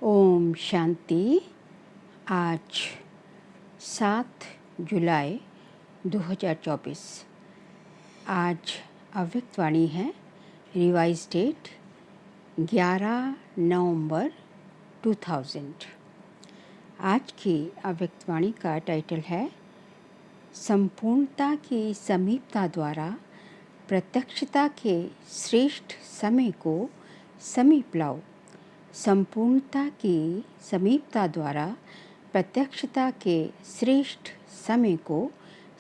ओम शांति। आज 7 जुलाई 2024। आज अव्यक्त वाणी है। रिवाइज डेट 11 नवंबर 2000। आज की अव्यक्त वाणी का टाइटल है संपूर्णता की समीपता द्वारा प्रत्यक्षता के श्रेष्ठ समय को समीप लाओ। संपूर्णता की समीपता द्वारा प्रत्यक्षता के श्रेष्ठ समय को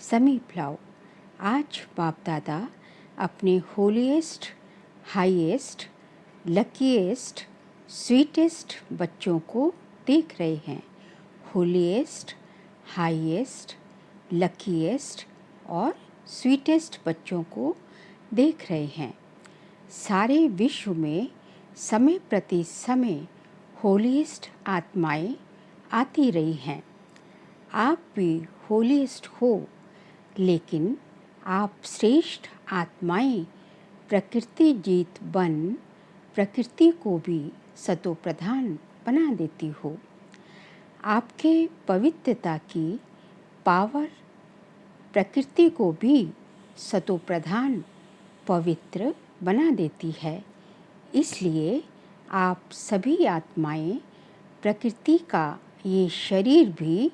समीप लाओ। आज बाप दादा अपने होलीएस्ट, हाईएस्ट, लकीएस्ट, स्वीटेस्ट बच्चों को देख रहे हैं। होलीएस्ट, हाईएस्ट, लकीएस्ट और स्वीटेस्ट बच्चों को देख रहे हैं। सारे विश्व में समय प्रति समय होलीएस्ट आत्माएं आती रही हैं। आप भी होलीएस्ट हो, लेकिन आप श्रेष्ठ आत्माएं प्रकृति जीत बन प्रकृति को भी सतो प्रधान बना देती हो। आपके पवित्रता की पावर प्रकृति को भी सतो प्रधान पवित्र बना देती है। इसलिए आप सभी आत्माएं प्रकृति का ये शरीर भी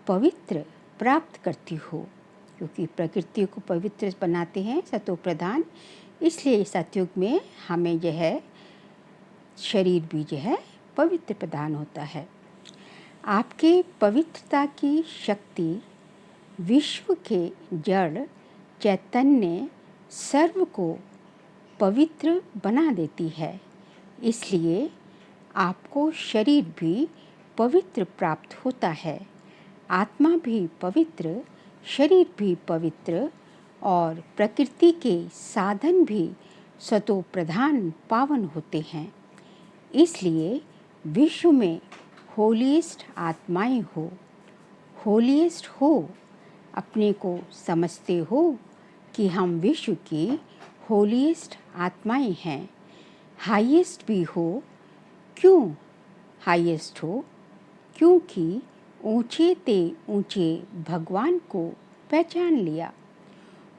पवित्र प्राप्त करती हो, क्योंकि प्रकृति को पवित्र बनाते हैं सतो प्रधान। इसलिए सतयुग में हमें जो है शरीर भी जो है पवित्र प्रदान होता है। आपके पवित्रता की शक्ति विश्व के जड़ चैतन्य सर्व को पवित्र बना देती है। इसलिए आपको शरीर भी पवित्र प्राप्त होता है। आत्मा भी पवित्र, शरीर भी पवित्र और प्रकृति के साधन भी सतो प्रधान पावन होते हैं। इसलिए विश्व में होलीएस्ट आत्माएं हो। होलीएस्ट हो, अपने को समझते हो कि हम विश्व की होलीएस्ट आत्माएं हैं। हाईएस्ट भी हो। क्यों हाईएस्ट हो? क्योंकि ऊंचे ते ऊंचे भगवान को पहचान लिया।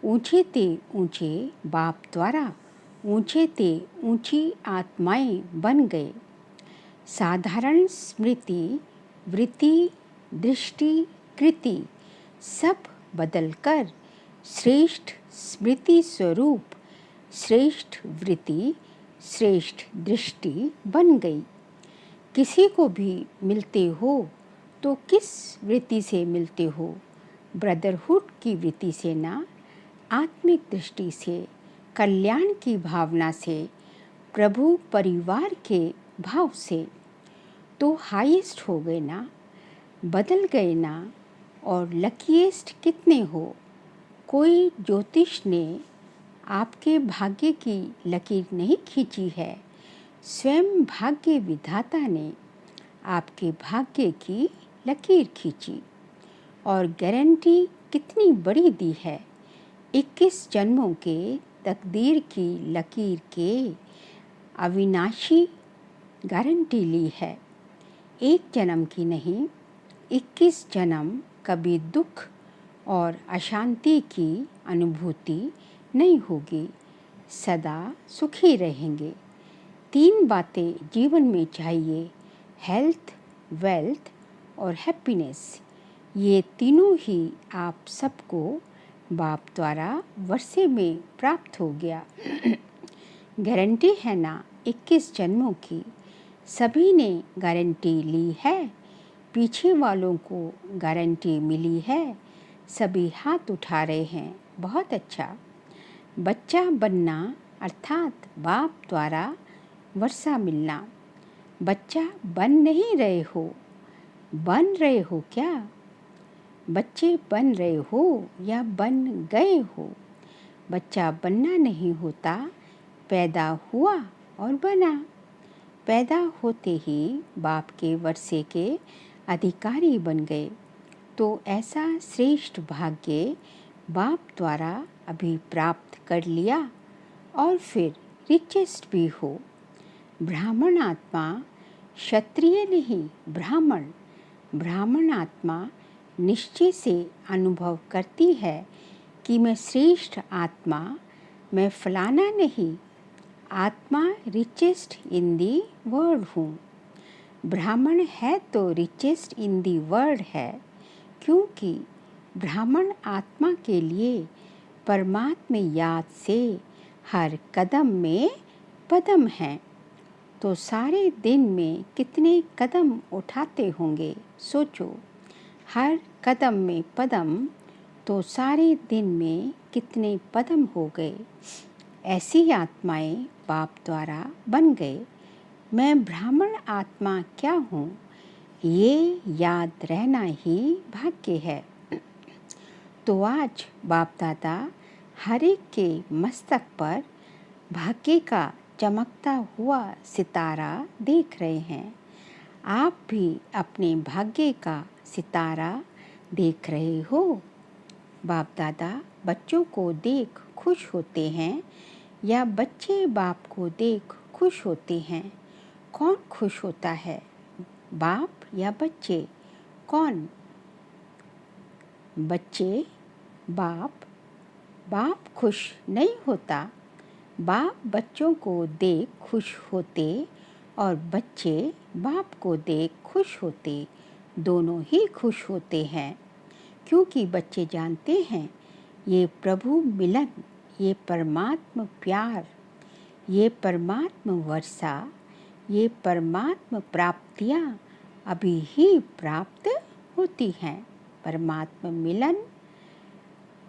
ऊंचे ते ऊंचे बाप द्वारा ऊंचे ते ऊंची आत्माएं बन गए। साधारण स्मृति, वृत्ति, दृष्टि, कृति सब बदलकर श्रेष्ठ स्मृति स्वरूप, श्रेष्ठ वृत्ति, श्रेष्ठ दृष्टि बन गई। किसी को भी मिलते हो तो किस वृत्ति से मिलते हो? ब्रदरहुड की वृत्ति से ना, आत्मिक दृष्टि से, कल्याण की भावना से, प्रभु परिवार के भाव से। तो हाईएस्ट हो गए ना, बदल गए ना। और लकीएस्ट कितने हो? कोई ज्योतिष ने आपके भाग्य की लकीर नहीं खींची है। स्वयं भाग्य विधाता ने आपके भाग्य की लकीर खींची और गारंटी कितनी बड़ी दी है। 21 जन्मों के तकदीर की लकीर के अविनाशी गारंटी ली है। एक जन्म की नहीं, 21 जन्म कभी दुख और अशांति की अनुभूति नहीं होगी। सदा सुखी रहेंगे। 3 बातें जीवन में चाहिए, हेल्थ, वेल्थ और हैप्पीनेस। ये तीनों ही आप सबको बाप द्वारा वर्षे में प्राप्त हो गया। गारंटी है ना 21 जन्मों की। सभी ने गारंटी ली है। पीछे वालों को गारंटी मिली है। सभी हाथ उठा रहे हैं। बहुत अच्छा। बच्चा बनना अर्थात बाप द्वारा वर्षा मिलना। बच्चा बन नहीं रहे हो, बन रहे हो क्या? बच्चे बन रहे हो या बन गए हो? बच्चा बनना नहीं होता, पैदा हुआ और बना। पैदा होते ही बाप के वर्षे के अधिकारी बन गए। तो ऐसा श्रेष्ठ भाग्य बाप द्वारा अभी प्राप्त कर लिया और फिर रिचेस्ट भी हो। ब्राह्मण आत्मा क्षत्रिय नहीं, ब्राह्मण। ब्राह्मण आत्मा निश्चय से अनुभव करती है कि मैं श्रेष्ठ आत्मा, मैं फलाना नहीं, आत्मा रिचेस्ट इन दी वर्ल्ड हूँ। ब्राह्मण है तो रिचेस्ट इन दी वर्ल्ड है, क्योंकि ब्राह्मण आत्मा के लिए परमात्मा याद से हर कदम में पदम हैं। तो सारे दिन में कितने कदम उठाते होंगे, सोचो। हर कदम में पदम, तो सारे दिन में कितने पदम हो गए। ऐसी आत्माएं बाप द्वारा बन गए। मैं ब्राह्मण आत्मा क्या हूँ, ये याद रहना ही भाग्य है। तो आज बाप दादा हर एक के मस्तक पर भाग्य का चमकता हुआ सितारा देख रहे हैं। आप भी अपने भाग्य का सितारा देख रहे हो। बाप दादा बच्चों को देख खुश होते हैं या बच्चे बाप को देख खुश होते हैं? कौन खुश होता है, बाप या बच्चे? कौन? बच्चे। बाप खुश नहीं होता। बाप बच्चों को देख खुश होते और बच्चे बाप को देख खुश होते, दोनों ही खुश होते हैं, क्योंकि बच्चे जानते हैं ये प्रभु मिलन, ये परमात्मा प्यार, ये परमात्मा वर्षा, ये परमात्मा प्राप्तियाँ अभी ही प्राप्त होती हैं। परमात्मा मिलन,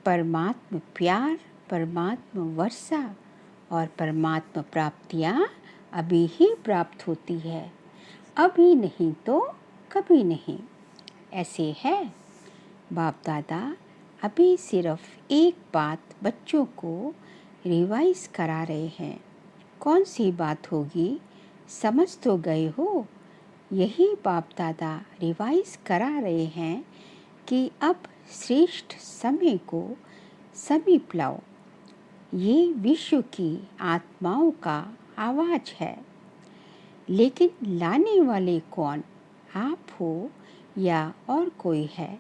परमात्मा प्यार, परमात्मा वर्षा और परमात्मा प्राप्तियाँ अभी ही प्राप्त होती है, अभी नहीं तो कभी नहीं। ऐसे है बाप दादा अभी सिर्फ एक बात बच्चों को रिवाइज करा रहे हैं। कौन सी बात होगी, समझ तो गए हो? यही बाप दादा रिवाइज करा रहे हैं कि अब श्रेष्ठ समय को समीप लाओ। ये विश्व की आत्माओं का आवाज़ है, लेकिन लाने वाले कौन, आप हो या और कोई है?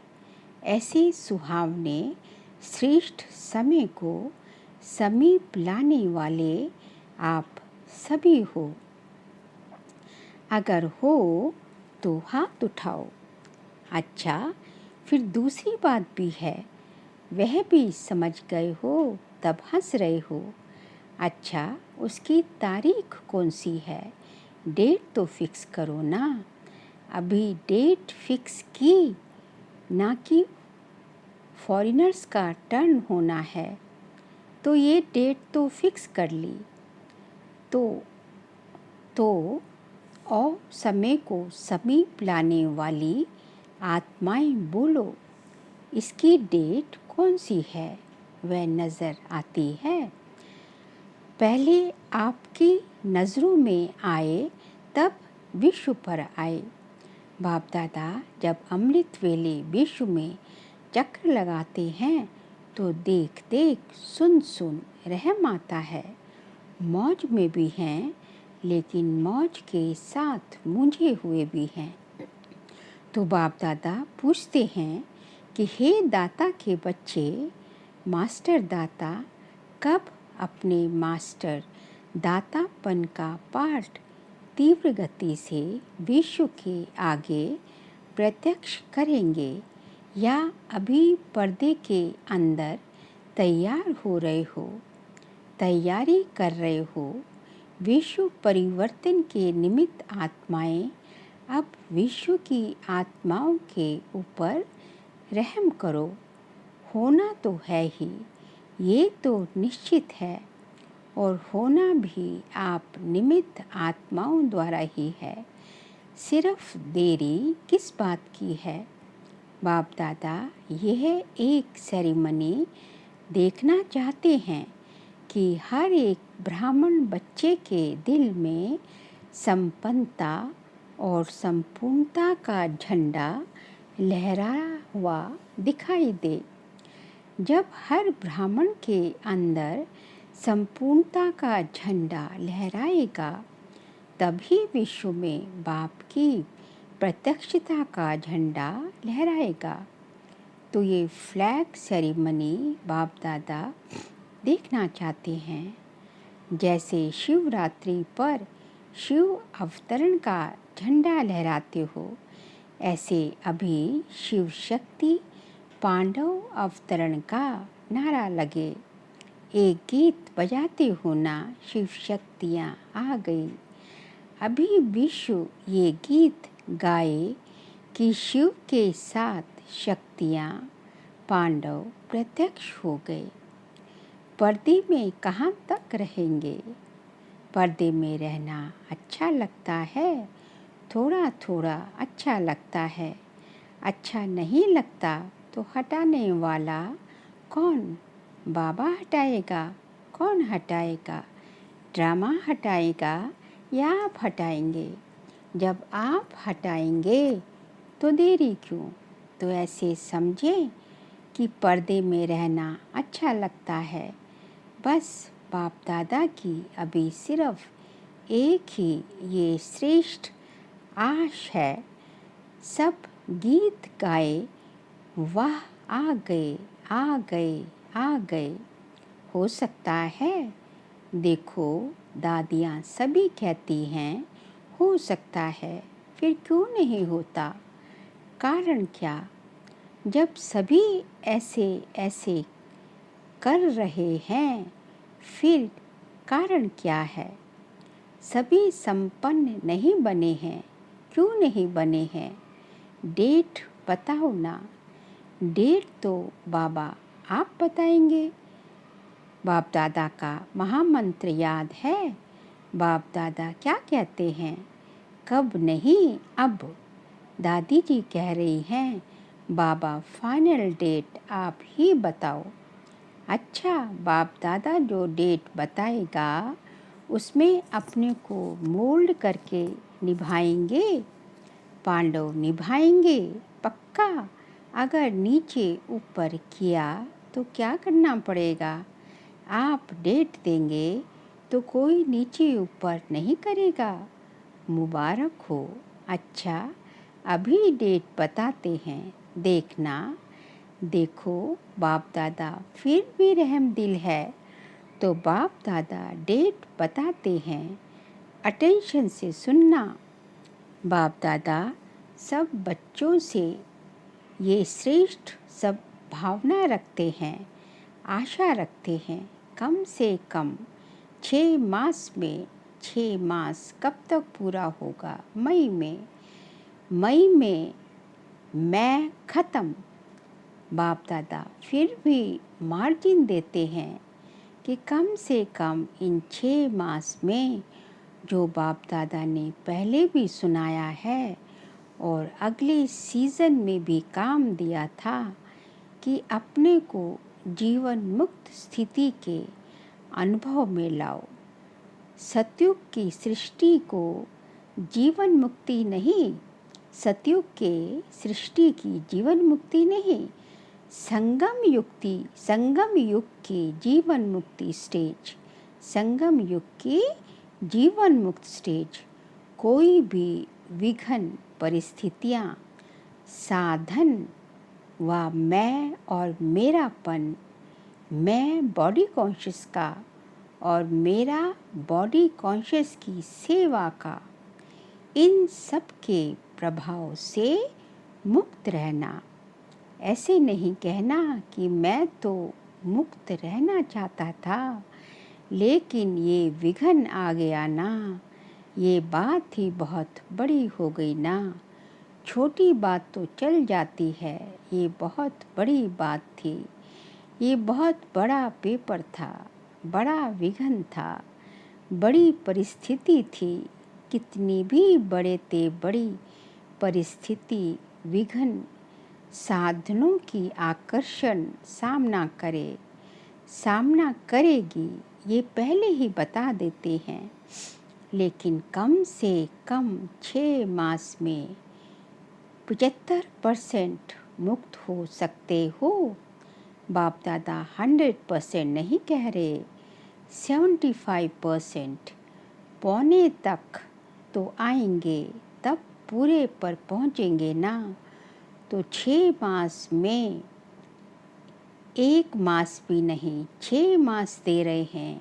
ऐसे सुहावने श्रेष्ठ समय को समीप लाने वाले आप सभी हो। अगर हो तो हाथ उठाओ। अच्छा, फिर दूसरी बात भी है, वह भी समझ गए हो तब हंस रहे हो। अच्छा, उसकी तारीख कौन सी है? डेट तो फिक्स करो ना। अभी डेट फिक्स की, ना कि फॉरेनर्स का टर्न होना है, तो ये डेट तो फिक्स कर ली। तो और समय को समीप लाने वाली आत्माएं बोलो, इसकी डेट कौन सी है? वह नज़र आती है। पहले आपकी नज़रों में आए तब विश्व पर आए। बाप दादा जब अमृत वेले विश्व में चक्र लगाते हैं तो देख देख सुन सुन रहम आता है। मौज में भी हैं, लेकिन मौज के साथ मूंझे हुए भी हैं। तो बाप दादा पूछते हैं कि हे दाता के बच्चे, मास्टर दाता कब अपने मास्टर दातापन का पाठ तीव्र गति से विश्व के आगे प्रत्यक्ष करेंगे, या अभी पर्दे के अंदर तैयार हो रहे हो, तैयारी कर रहे हो? विश्व परिवर्तन के निमित्त आत्माएं अब विश्व की आत्माओं के ऊपर रहम करो। होना तो है ही, ये तो निश्चित है, और होना भी आप निमित्त आत्माओं द्वारा ही है। सिर्फ देरी किस बात की है? बाप दादा यह एक सेरेमनी देखना चाहते हैं कि हर एक ब्राह्मण बच्चे के दिल में संपन्नता और संपूर्णता का झंडा लहरा हुआ दिखाई दे। जब हर ब्राह्मण के अंदर संपूर्णता का झंडा लहराएगा, तभी विश्व में बाप की प्रत्यक्षता का झंडा लहराएगा। तो ये फ्लैग सेरेमनी बाप दादा देखना चाहते हैं। जैसे शिवरात्रि पर शिव अवतरण का झंडा लहराते हो, ऐसे अभी शिव शक्ति पांडव अवतरण का नारा लगे। एक गीत बजाते हो ना, शिव शक्तियाँ आ गई। अभी विश्व ये गीत गाए कि शिव के साथ शक्तियाँ पांडव प्रत्यक्ष हो गए। पर्दे में कहाँ तक रहेंगे? पर्दे में रहना अच्छा लगता है, थोड़ा थोड़ा अच्छा लगता है। अच्छा नहीं लगता तो हटाने वाला कौन? बाबा हटाएगा। कौन हटाएगा? ड्रामा हटाएगा या आप हटाएंगे? जब आप हटाएंगे तो देरी क्यों? तो ऐसे समझें कि पर्दे में रहना अच्छा लगता है। बस बाप दादा की अभी सिर्फ एक ही ये श्रेष्ठ आश है। सब गीत गाए, वाह आ गए, आ गए, आ गए। हो सकता है, देखो दादियाँ सभी कहती हैं हो सकता है, फिर क्यों नहीं होता? कारण क्या? जब सभी ऐसे ऐसे कर रहे हैं, फिर कारण क्या है? सभी संपन्न नहीं बने हैं, क्यों नहीं बने हैं? डेट बताओ ना। डेट तो बाबा आप बताएंगे। बाप दादा का महामंत्र याद है? बाप दादा क्या कहते हैं? कब नहीं, अब। दादी जी कह रही हैं, बाबा फाइनल डेट आप ही बताओ। अच्छा, बाप दादा जो डेट बताएगा उसमें अपने को मोल्ड करके निभाएंगे। पांडव निभाएंगे पक्का। अगर नीचे ऊपर किया तो क्या करना पड़ेगा? आप डेट देंगे तो कोई नीचे ऊपर नहीं करेगा। मुबारक हो। अच्छा, अभी डेट बताते हैं, देखना। देखो बाप दादा फिर भी रहम दिल है। तो बाप दादा डेट बताते हैं, अटेंशन से सुनना। बाप दादा सब बच्चों से ये श्रेष्ठ सब भावना रखते हैं, आशा रखते हैं। कम से कम 6 मास में, 6 मास कब तक पूरा होगा? मई में। मई में मैं ख़त्म। बाप दादा फिर भी मार्जिन देते हैं कि कम से कम इन 6 मास में जो बाप दादा ने पहले भी सुनाया है और अगले सीज़न में भी काम दिया था कि अपने को जीवन मुक्त स्थिति के अनुभव में लाओ। सतयुग की सृष्टि को जीवन मुक्ति नहीं, सतयुग के सृष्टि की जीवन मुक्ति नहीं, संगम युग की जीवन मुक्ति स्टेज, संगम युग की जीवन मुक्त स्टेज। कोई भी विघ्न परिस्थितियाँ, साधन व मैं और मेरापन, मैं बॉडी कॉन्शियस का और मेरा बॉडी कॉन्शियस की सेवा का, इन सब के प्रभाव से मुक्त रहना। ऐसे नहीं कहना कि मैं तो मुक्त रहना चाहता था, लेकिन ये विघ्न आ गया ना, ये बात ही बहुत बड़ी हो गई ना। छोटी बात तो चल जाती है, ये बहुत बड़ी बात थी। ये बहुत बड़ा पेपर था, बड़ा विघ्न था, बड़ी परिस्थिति थी। कितनी भी बड़े ते बड़ी परिस्थिति विघ्न साधनों की आकर्षण सामना करेगी, ये पहले ही बता देते हैं। लेकिन कम से कम 6 मास में 75% मुक्त हो सकते हो। बाप दादा 100% नहीं कह रहे, 75%, पौने तक तो आएंगे, तब पूरे पर पहुँचेंगे ना। तो 6 मास में 1 मास भी नहीं, 6 मास दे रहे हैं,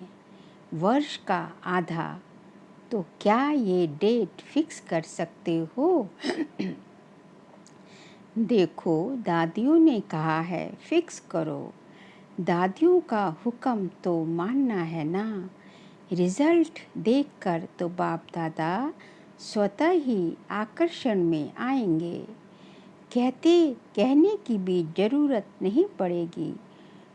वर्ष का आधा। तो क्या ये डेट फिक्स कर सकते हो? देखो, दादियों ने कहा है फिक्स करो। दादियों का हुक्म तो मानना है ना। रिजल्ट देखकर तो बाप दादा स्वतः ही आकर्षण में आएंगे। कहने की भी ज़रूरत नहीं पड़ेगी।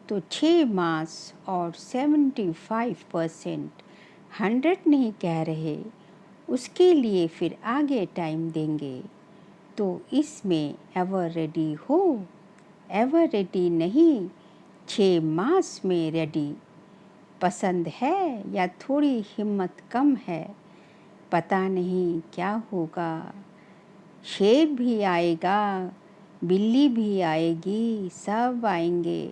तो 6 मास और 75%, 100 नहीं कह रहे, उसके लिए फिर आगे टाइम देंगे। तो इसमें एवर रेडी हो? एवर रेडी नहीं, 6 मास में रेडी। पसंद है या थोड़ी हिम्मत कम है? पता नहीं क्या होगा। शेर भी आएगा, बिल्ली भी आएगी, सब आएंगे।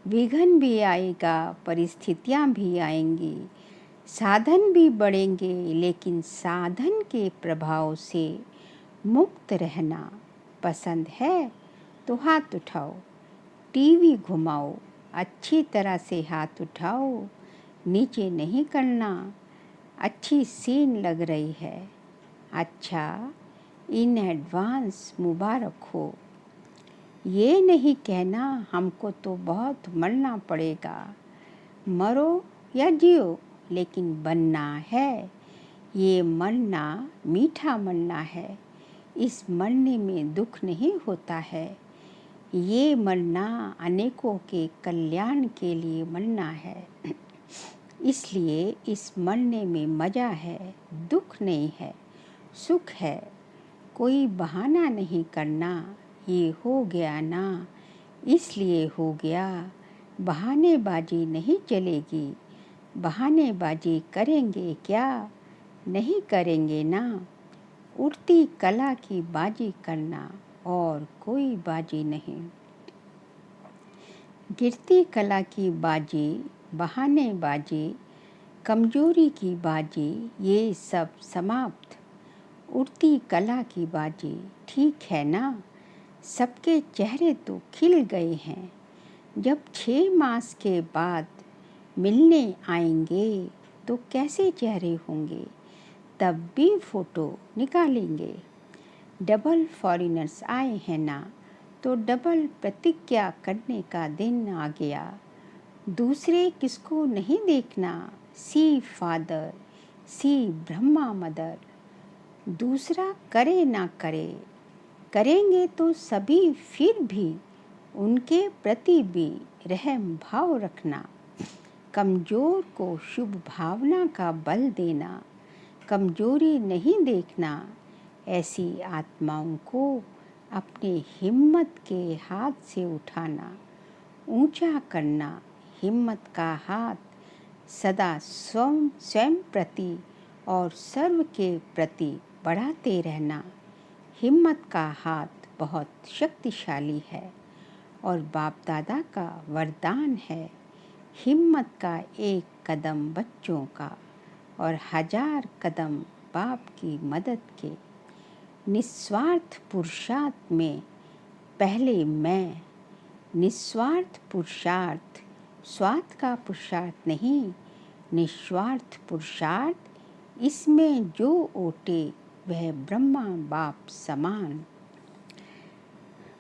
विघ्न भी आएगा, परिस्थितियाँ भी आएंगी, साधन भी बढ़ेंगे, लेकिन साधन के प्रभाव से मुक्त रहना पसंद है तो हाथ उठाओ। टीवी घुमाओ, अच्छी तरह से हाथ उठाओ, नीचे नहीं करना। अच्छी सीन लग रही है। अच्छा, इन एडवांस मुबारक हो। ये नहीं कहना हमको तो बहुत मरना पड़ेगा। मरो या जियो, लेकिन बनना है। ये मरना मीठा मरना है। इस मरने में दुख नहीं होता है। ये मरना अनेकों के कल्याण के लिए मरना है। इसलिए इस मरने में मज़ा है, दुख नहीं है, सुख है। कोई बहाना नहीं करना, ये हो गया ना इसलिए हो गया। बहानेबाजी नहीं चलेगी। बहानेबाजी करेंगे क्या? नहीं करेंगे ना। उड़ती कला की बाजी करना और कोई बाजी नहीं। गिरती कला की बाजी, बहानेबाजी, कमजोरी की बाजी, ये सब समाप्त। उड़ती कला की बाजी, ठीक है ना। सबके चेहरे तो खिल गए हैं। जब 6 मास के बाद मिलने आएंगे तो कैसे चेहरे होंगे? तब भी फ़ोटो निकालेंगे। डबल फॉरेनर्स आए हैं ना, तो डबल प्रतिज्ञा करने का दिन आ गया। दूसरे किसको नहीं देखना, सी फादर, सी ब्रह्मा मदर। दूसरा करे ना करे, करेंगे तो सभी, फिर भी उनके प्रति भी रहम भाव रखना। कमज़ोर को शुभ भावना का बल देना, कमजोरी नहीं देखना। ऐसी आत्माओं को अपने हिम्मत के हाथ से उठाना, ऊंचा करना। हिम्मत का हाथ सदा स्वयं प्रति और सर्व के प्रति बढ़ाते रहना। हिम्मत का हाथ बहुत शक्तिशाली है और बाप दादा का वरदान है। हिम्मत का एक कदम बच्चों का और 1000 कदम बाप की मदद के। निस्वार्थ पुरुषार्थ में पहले मैं। निस्वार्थ पुरुषार्थ, स्वार्थ का पुरुषार्थ नहीं, निस्वार्थ पुरुषार्थ। इसमें जो ओटे वह ब्रह्मा बाप समान।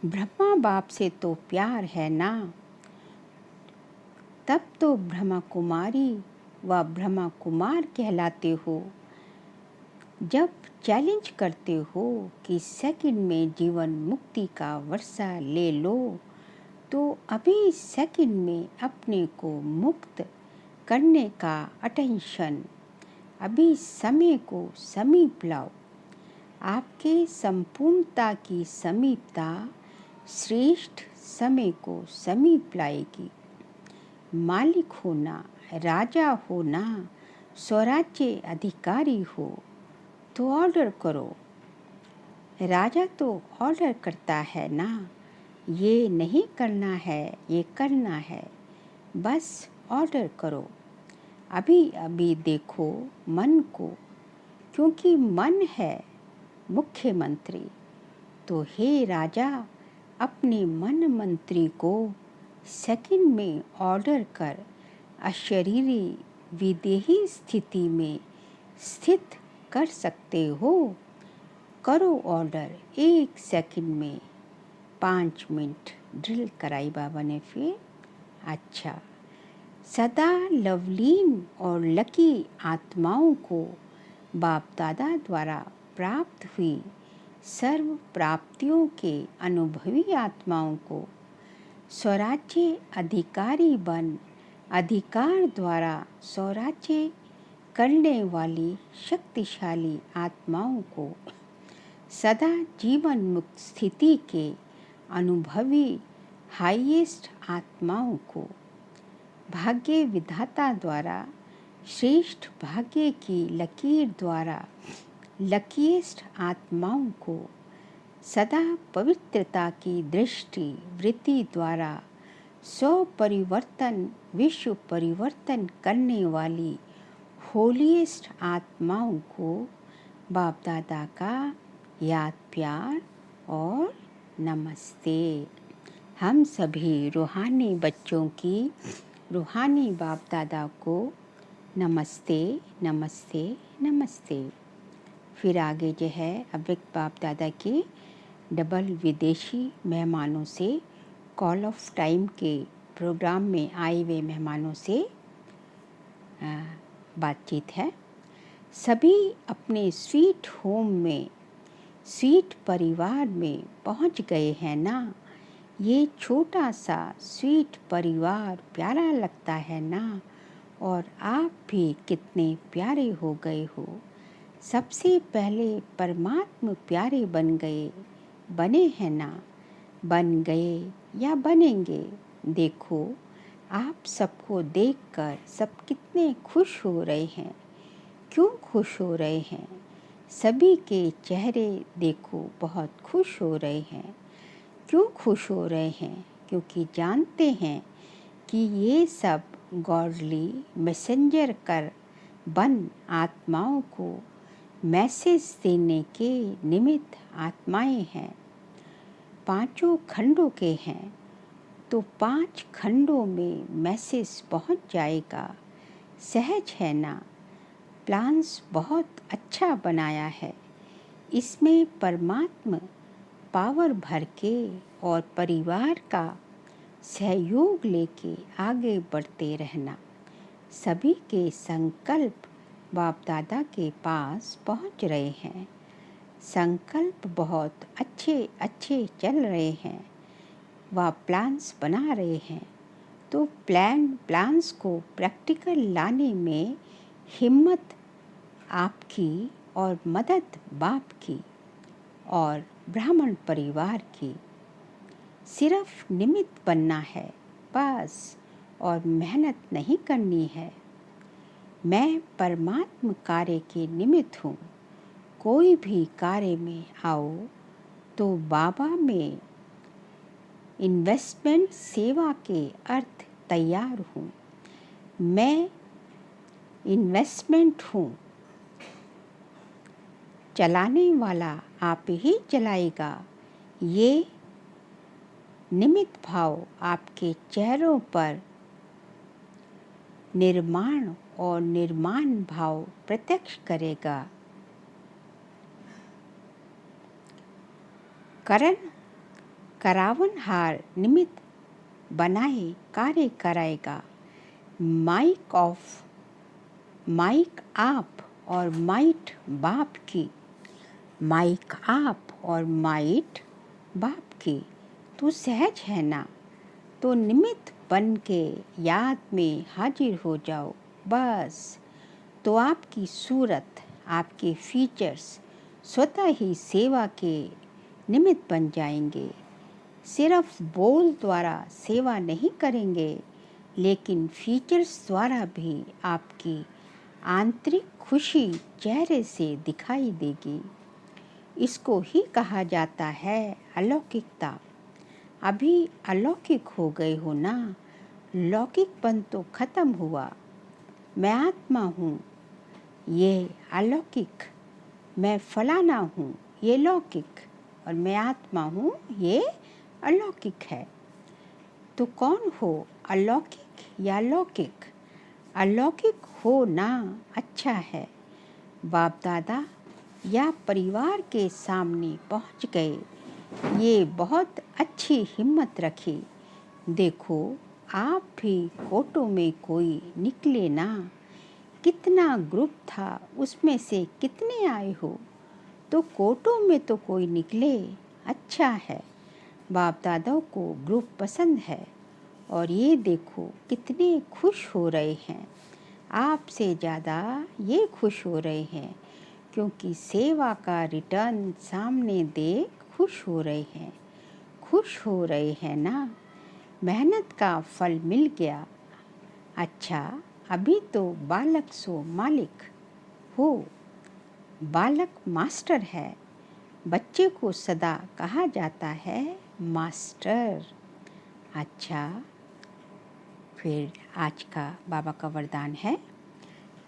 ब्रह्मा बाप से तो प्यार है ना, तब तो ब्रह्मा कुमारी व ब्रह्मा कुमार कहलाते हो। जब चैलेंज करते हो कि सेकंड में जीवन मुक्ति का वर्षा ले लो, तो अभी सेकंड में अपने को मुक्त करने का अटेंशन, अभी समय को समीप लाओ। आपके संपूर्णता की समीपता श्रेष्ठ समय को समीप लाएगी। मालिक होना, राजा होना, स्वराज्य अधिकारी हो तो ऑर्डर करो। राजा तो ऑर्डर करता है ना, ये नहीं करना है, ये करना है, बस ऑर्डर करो। अभी अभी देखो मन को, क्योंकि मन है मुख्यमंत्री। तो हे राजा, अपने मन मंत्री को सेकंड में ऑर्डर कर अशरीरी विदेही स्थिति में स्थित कर सकते हो। करो ऑर्डर 1 सेकंड में। 5 मिनट ड्रिल कराई बाबा ने फिर। अच्छा, सदा लवलीन और लकी आत्माओं को बाप दादा द्वारा प्राप्त हुई सर्व प्राप्तियों के अनुभवी आत्माओं को स्वराज्य अधिकारी बन अधिकार द्वारा स्वराज्य करने वाली शक्तिशाली आत्माओं को सदा जीवन मुक्त स्थिति के अनुभवी हाईएस्ट आत्माओं को भाग्य विधाता द्वारा श्रेष्ठ भाग्य की लकीर द्वारा लकीएस्ट आत्माओं को सदा पवित्रता की दृष्टि वृत्ति द्वारा स्व परिवर्तन विश्व परिवर्तन करने वाली होलीएस्ट आत्माओं को बाप दादा का याद प्यार और नमस्ते। हम सभी रूहानी बच्चों की रूहानी बाप दादा को नमस्ते नमस्ते नमस्ते। फिर आगे जो है अव्यक्त बाप दादा के डबल विदेशी मेहमानों से कॉल ऑफ टाइम के प्रोग्राम में आए हुए मेहमानों से बातचीत है। सभी अपने स्वीट होम में स्वीट परिवार में पहुंच गए हैं ना। ये छोटा सा स्वीट परिवार प्यारा लगता है ना। और आप भी कितने प्यारे हो गए हो। सबसे पहले परमात्मा प्यारे बने हैं ना। बन गए या बनेंगे। देखो, आप सबको देखकर सब कितने खुश हो रहे हैं। क्यों खुश हो रहे हैं? सभी के चेहरे देखो बहुत खुश हो रहे हैं। क्यों खुश हो रहे हैं? क्योंकि जानते हैं कि ये सब गॉडली मैसेंजर कर बन आत्माओं को मैसेज देने के निमित्त आत्माएं हैं। 5 खंडों के हैं तो 5 खंडों में मैसेज पहुंच जाएगा। सहज है ना। प्लान्स बहुत अच्छा बनाया है। इसमें परमात्मा पावर भर के और परिवार का सहयोग लेके आगे बढ़ते रहना। सभी के संकल्प बाप दादा के पास पहुंच रहे हैं। संकल्प बहुत अच्छे अच्छे चल रहे हैं। वह प्लान्स बना रहे हैं। तो प्लान्स को प्रैक्टिकल लाने में हिम्मत आपकी और मदद बाप की और ब्राह्मण परिवार की। सिर्फ निमित्त बनना है बस, और मेहनत नहीं करनी है। मैं परमात्मा कार्य के निमित्त हूँ। कोई भी कार्य में आओ तो बाबा में इन्वेस्टमेंट सेवा के अर्थ तैयार हूँ। मैं इन्वेस्टमेंट हूँ। चलाने वाला आप ही चलाएगा। ये निमित्त भाव आपके चेहरों पर निर्माण और निर्माण भाव प्रत्यक्ष करेगा। करण करावनहार निमित्त बनाए कार्य कराएगा। माइक आप और माइट बाप की। माइक आप और माइट बाप की। तो सहज है ना। तो निमित्त बन के याद में हाजिर हो जाओ बस। तो आपकी सूरत, आपके फीचर्स स्वतः ही सेवा के निमित्त बन जाएंगे। सिर्फ बोल द्वारा सेवा नहीं करेंगे, लेकिन फीचर्स द्वारा भी आपकी आंतरिक खुशी चेहरे से दिखाई देगी। इसको ही कहा जाता है अलौकिकता। अभी अलौकिक हो गए हो ना। लौकिकपन तो खत्म हुआ। मैं आत्मा हूँ। ये अलौकिक मैं फलाना हूँ, ये लौकिक, और मैं आत्मा हूँ, ये अलौकिक है। तो कौन हो, अलौकिक या लौकिक? अलौकिक होना अच्छा है। बाप दादा या परिवार के सामने पहुँच गए, ये बहुत अच्छी हिम्मत रखी। देखो आप भी कोटों में कोई निकले ना, कितना ग्रुप था, उसमें से कितने आए हो? तो कोटों में तो कोई निकले, अच्छा है। बाप दादा को ग्रुप पसंद है, और ये देखो कितने खुश हो रहे हैं। आपसे ज़्यादा ये खुश हो रहे हैं, क्योंकि सेवा का रिटर्न सामने देख खुश हो रहे हैं। खुश हो रहे हैं ना, मेहनत का फल मिल गया। अच्छा, अभी तो बालक सो मालिक हो। बालक मास्टर है, बच्चे को सदा कहा जाता है मास्टर। अच्छा, फिर आज का बाबा का वरदान है,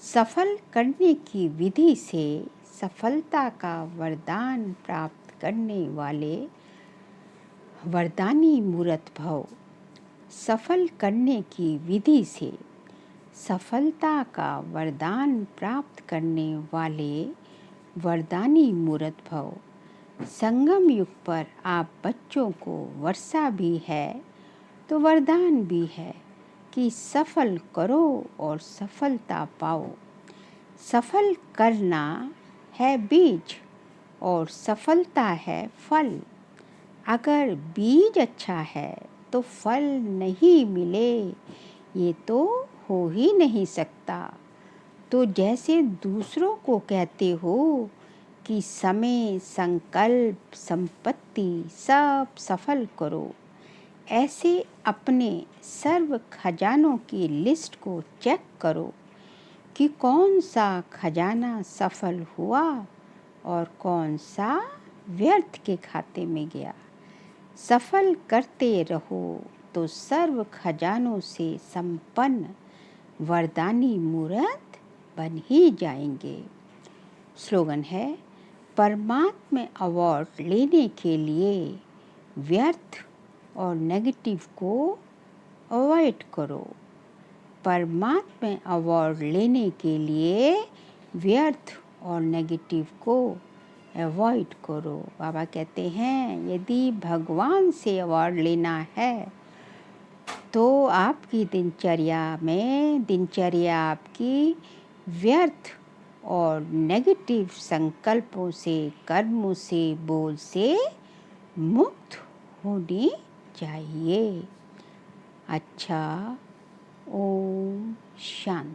सफल करने की विधि से सफलता का वरदान प्राप्त करने वाले वरदानी मूर्त भव। सफल करने की विधि से सफलता का वरदान प्राप्त करने वाले वरदानी मूर्त भव। संगम युग पर आप बच्चों को वर्षा भी है तो वरदान भी है कि सफल करो और सफलता पाओ। सफल करना है बीज और सफलता है फल। अगर बीज अच्छा है तो फल नहीं मिले, ये तो हो ही नहीं सकता। तो जैसे दूसरों को कहते हो कि समय, संकल्प, संपत्ति सब सफल करो, ऐसे अपने सर्व खजानों की लिस्ट को चेक करो कि कौन सा खजाना सफल हुआ और कौन सा व्यर्थ के खाते में गया। सफल करते रहो तो सर्व खजानों से संपन्न वरदानी मूर्त बन ही जाएंगे। स्लोगन है, परमात्मा अवार्ड लेने के लिए व्यर्थ और नेगेटिव को अवॉइड करो। परमात्मा अवार्ड लेने के लिए व्यर्थ और नेगेटिव को अवॉइड करो। बाबा कहते हैं यदि भगवान से अवार्ड लेना है तो आपकी दिनचर्या आपकी व्यर्थ और नेगेटिव संकल्पों से, कर्मों से, बोझ से मुक्त होनी चाहिए। अच्छा, ओम शांति।